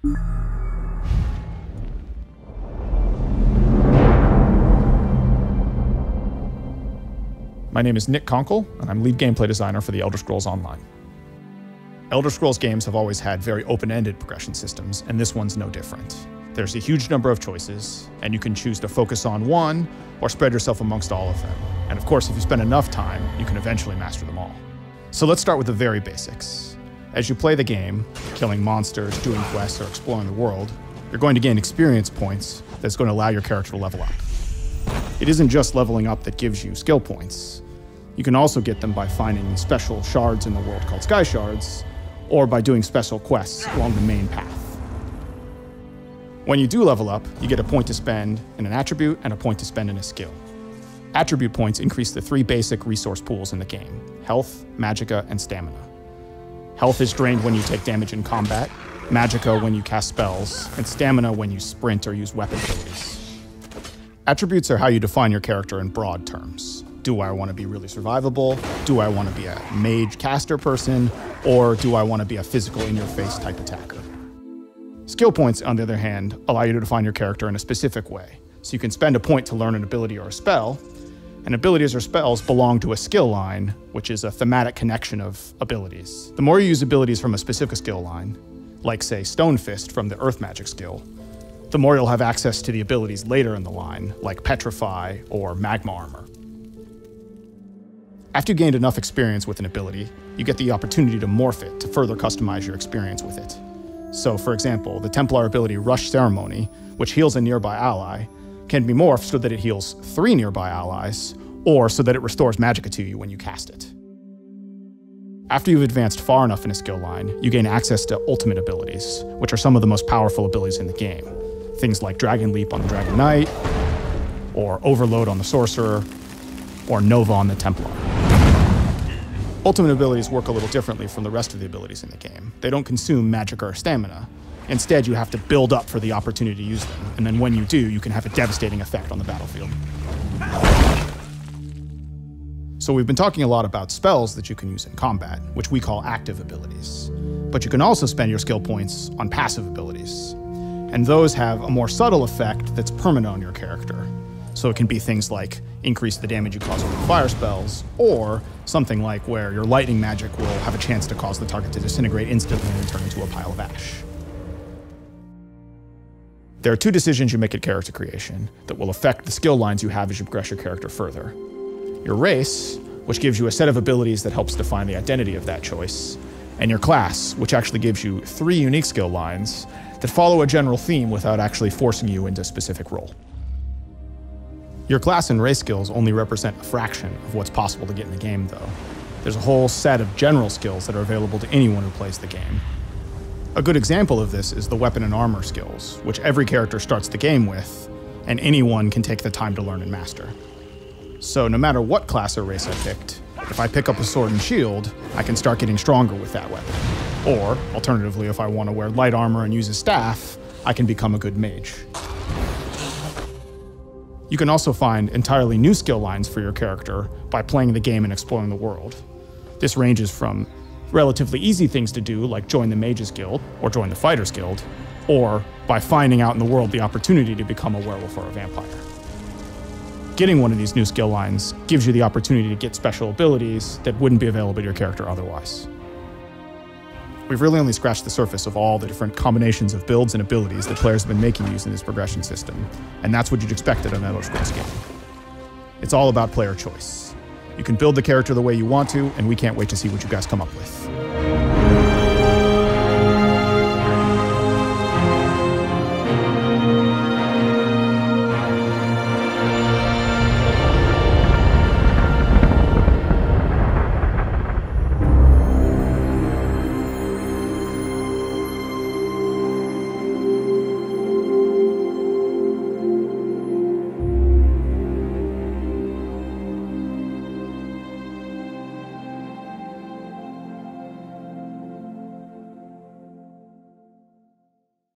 My name is Nick Conkle, and I'm lead gameplay designer for the Elder Scrolls Online. Elder Scrolls games have always had very open-ended progression systems, and this one's no different. There's a huge number of choices, and you can choose to focus on one or spread yourself amongst all of them. And of course, if you spend enough time, you can eventually master them all. So let's start with the very basics. As you play the game, killing monsters, doing quests, or exploring the world, you're going to gain experience points that's going to allow your character to level up. It isn't just leveling up that gives you skill points. You can also get them by finding special shards in the world called sky shards, or by doing special quests along the main path. When you do level up, you get a point to spend in an attribute and a point to spend in a skill. Attribute points increase the three basic resource pools in the game: health, magicka, and stamina. Health is drained when you take damage in combat, magicka when you cast spells, and stamina when you sprint or use weapon abilities. Attributes are how you define your character in broad terms. Do I want to be really survivable? Do I want to be a mage caster person? Or do I want to be a physical in-your-face type attacker? Skill points, on the other hand, allow you to define your character in a specific way. So you can spend a point to learn an ability or a spell, and abilities or spells belong to a skill line, which is a thematic connection of abilities. The more you use abilities from a specific skill line, like say Stone Fist from the Earth Magic skill, the more you'll have access to the abilities later in the line, like Petrify or Magma Armor. After you gained enough experience with an ability, you get the opportunity to morph it to further customize your experience with it. So, for example, the Templar ability Rush Ceremony, which heals a nearby ally, can be morphed so that it heals 3 nearby allies, or so that it restores magicka to you when you cast it. After you've advanced far enough in a skill line, you gain access to ultimate abilities, which are some of the most powerful abilities in the game. Things like Dragon Leap on the Dragon Knight, or Overload on the Sorcerer, or Nova on the Templar. Ultimate abilities work a little differently from the rest of the abilities in the game. They don't consume magicka or stamina. Instead, you have to build up for the opportunity to use them, and then when you do, you can have a devastating effect on the battlefield. So we've been talking a lot about spells that you can use in combat, which we call active abilities. But you can also spend your skill points on passive abilities. And those have a more subtle effect that's permanent on your character. So it can be things like increase the damage you cause with fire spells, or something like where your lightning magic will have a chance to cause the target to disintegrate instantly and turn into a pile of ash. There are 2 decisions you make at character creation that will affect the skill lines you have as you progress your character further. Your race, which gives you a set of abilities that helps define the identity of that choice, and your class, which actually gives you 3 unique skill lines that follow a general theme without actually forcing you into a specific role. Your class and race skills only represent a fraction of what's possible to get in the game, though. There's a whole set of general skills that are available to anyone who plays the game. A good example of this is the weapon and armor skills, which every character starts the game with, and anyone can take the time to learn and master. So no matter what class or race I picked, if I pick up a sword and shield, I can start getting stronger with that weapon. Or, alternatively, if I want to wear light armor and use a staff, I can become a good mage. You can also find entirely new skill lines for your character by playing the game and exploring the world. This ranges from relatively easy things to do, like join the Mages Guild or join the Fighters Guild, or by finding out in the world the opportunity to become a werewolf or a vampire. Getting one of these new skill lines gives you the opportunity to get special abilities that wouldn't be available to your character otherwise. We've really only scratched the surface of all the different combinations of builds and abilities that players have been making using this progression system, and that's what you'd expect at an Elder Scrolls game. It's all about player choice. You can build the character the way you want to, and we can't wait to see what you guys come up with.